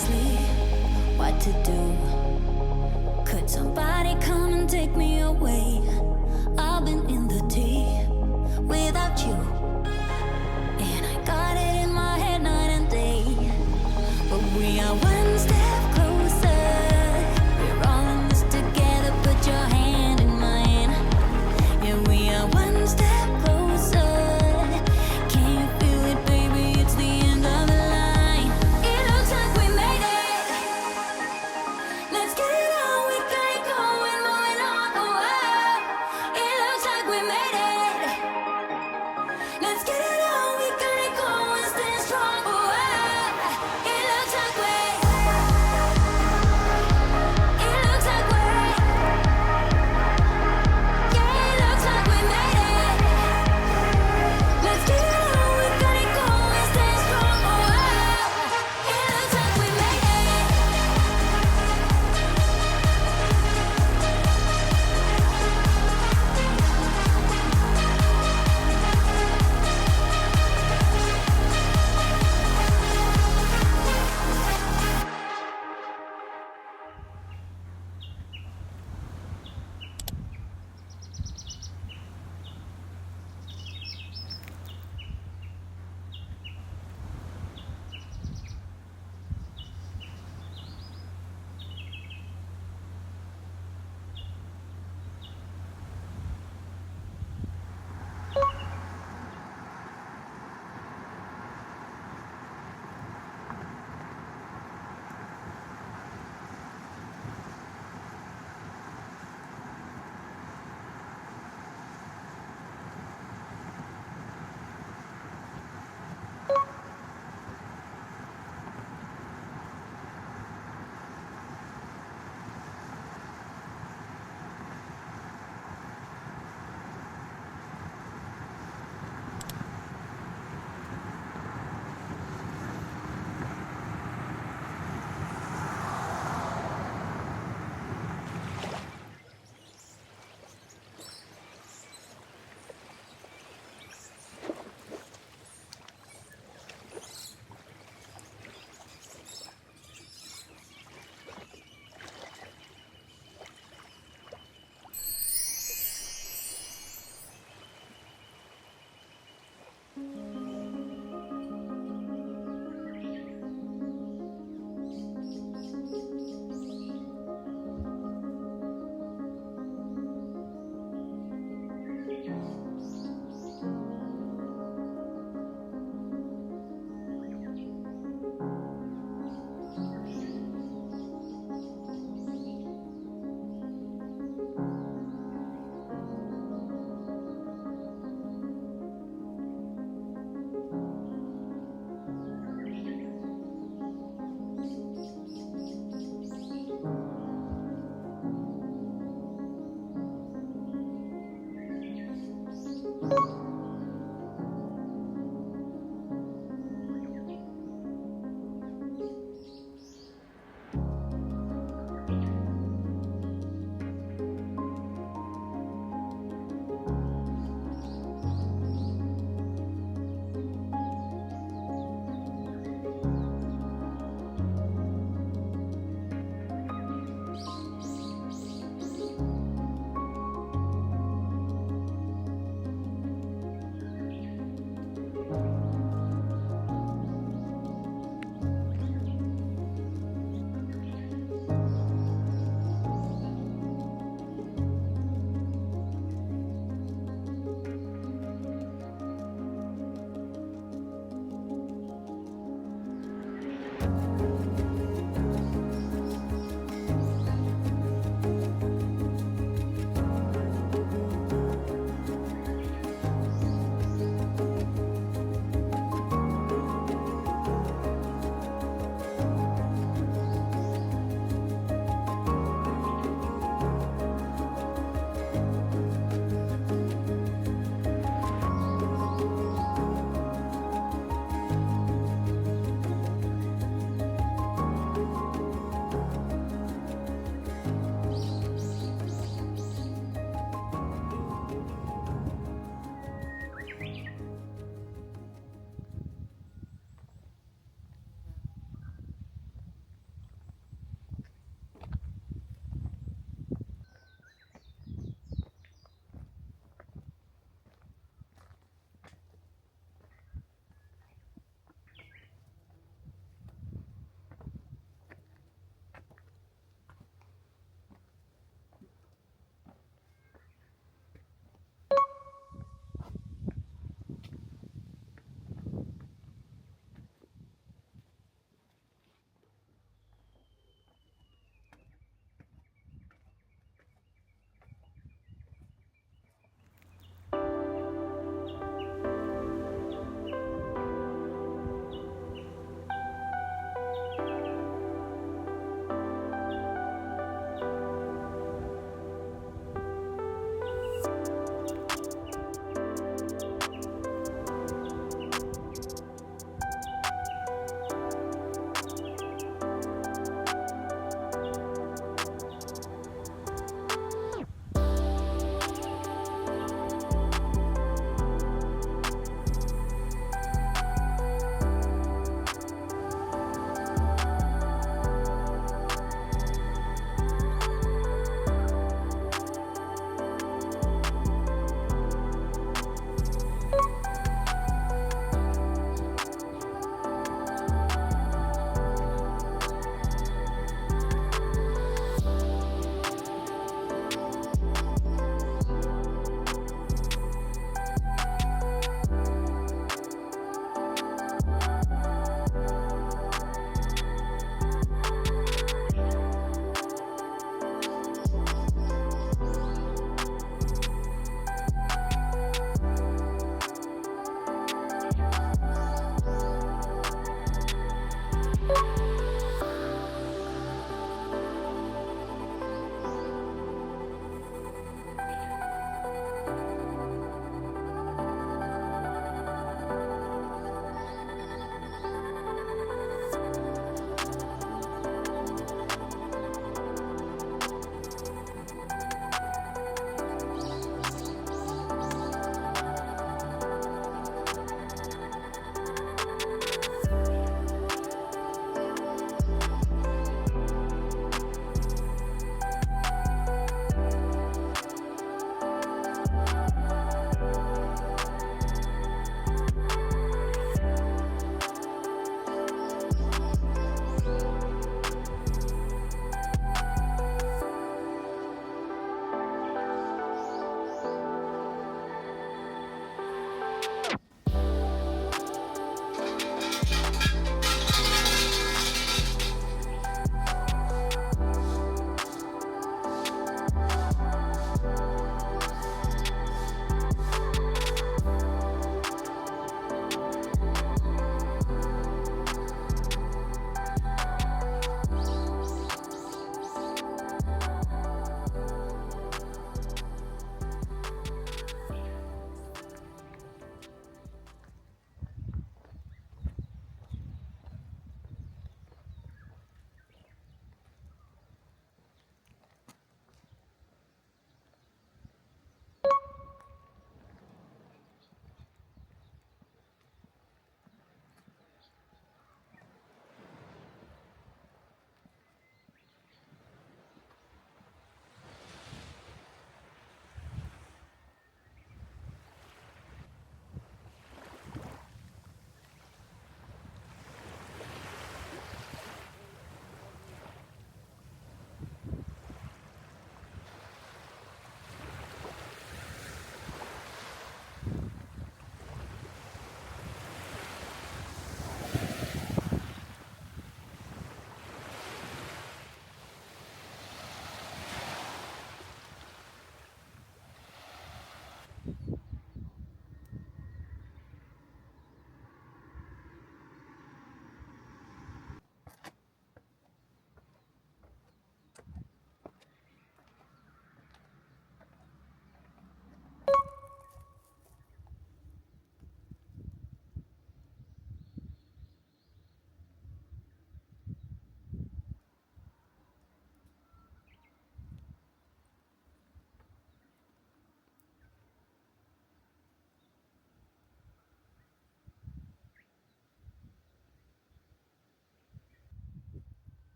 wisely what to do. Could somebody come and take me away? I've been in the deep without you, and I got it in my head night and day. But we are one step closer. We're all in this together. Put your hand in mine. Yeah, we are one step closer. Can you feel it, baby? It's the end of the line. It looks like we made it. Let's get it on. We got it going, moving on. Oh, oh. It looks like we made it. Let's get it on. We got it going, stand strong. Oh, oh. It looks like we. It looks like we. Yeah, it looks like we made it. Let's get it on. We got it going, stand strong. Oh, oh. It looks like we made it.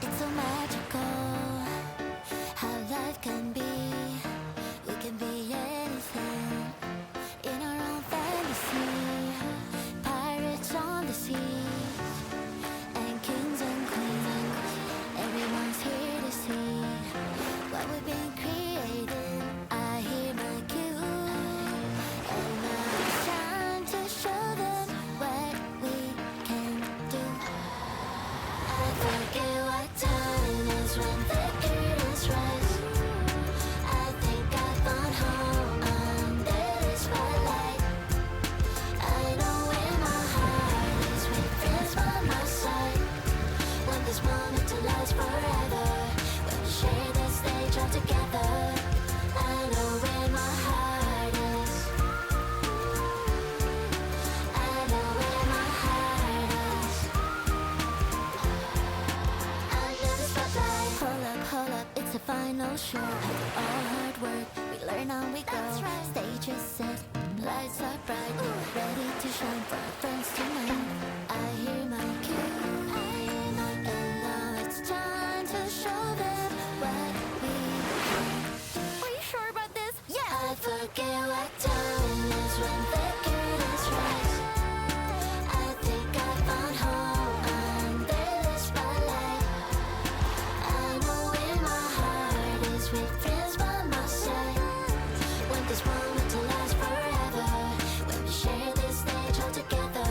It's so magical how life can be. We can be anything in our own fantasy. Pirates on the seas and kings and queens. Everyone's here to see what we've been creating. I hear my cue, and now it's time to show them what we can do. I forget what time is when the curtains rise. I think I found home under the spotlight. I know where my heart is with friends by my side. Want this moment to last forever. When we share the stage all together. I know where my heart is. I know where my heart is. Under the spotlight. Hold up, it's a final show. After all hard work, we learn and we go. Stage is set, lights are bright. We're ready to shine for our friends tonight. I hear my cue, and now it's time to show them what we can. Are you sure about this? Yeah. I forget what time is when the curtains rise. I think I found home under the spotlight. I know where my heart is with friends by my side. Want this moment to last forever. When we share this stage all together.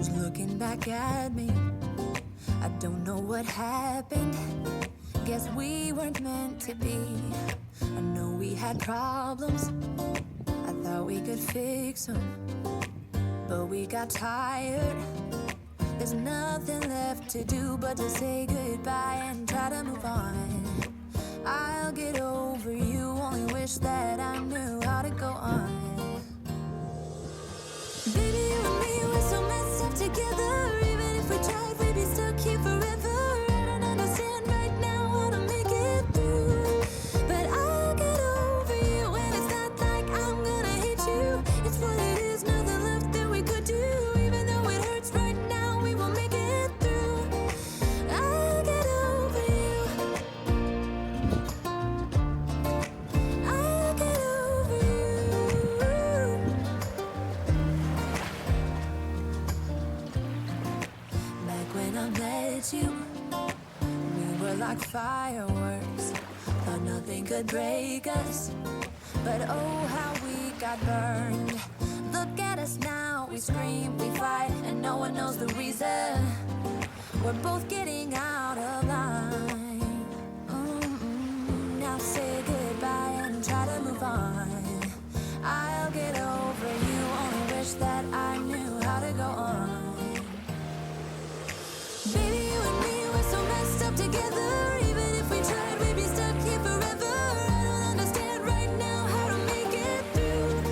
Who's looking back at me? I don't know what happened. Guess we weren't meant to be. I know we had problems. I thought we could fix them, but we got tired. There's nothing left to do but to say goodbye and try to move on. I'll get over you, only wish that I knew how to go on. Baby, you and me, we're so messed up together. Even if we tried, we'd be stuck here forever. I don't understand right now how to make it through, but I'll get over you, and it's not like I'm gonna hate you. It's what it is, nothing left that we could do. Even though it hurts right now, we will make it through. I'll get over you. I'll get over you. Back when I met you, we were like fireworks. Thought nothing could break us, but oh how we got burned. Look at us now, we scream, we fight, and no one knows the reason. We're both getting out of line. Now say goodbye and try to move on. I'll get over you, only wish that I knew how to go on. Baby, you and me, we're so messed up together. Even if we tried, we'd be stuck here forever. I don't understand right now how to make it through,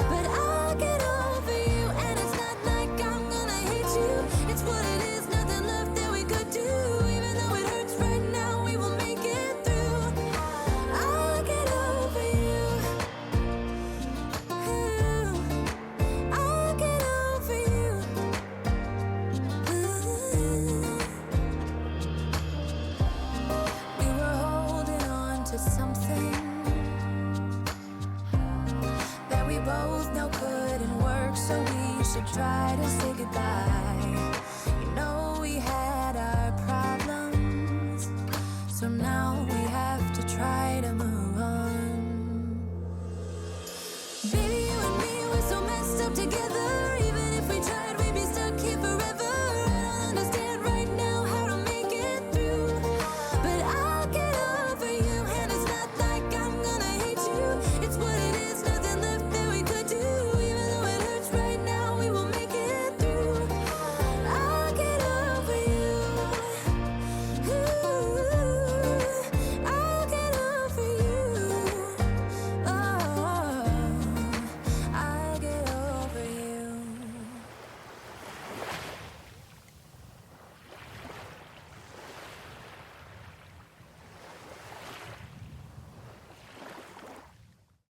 but I'll get over you, and it's not like I'm gonna hate you. It's what it is, nothing left that we could do. Even though it hurts right now, we will make it through. I'll get over you. I'll get over you. We were holding on to something that we both know couldn't work, so we should try to say goodbye.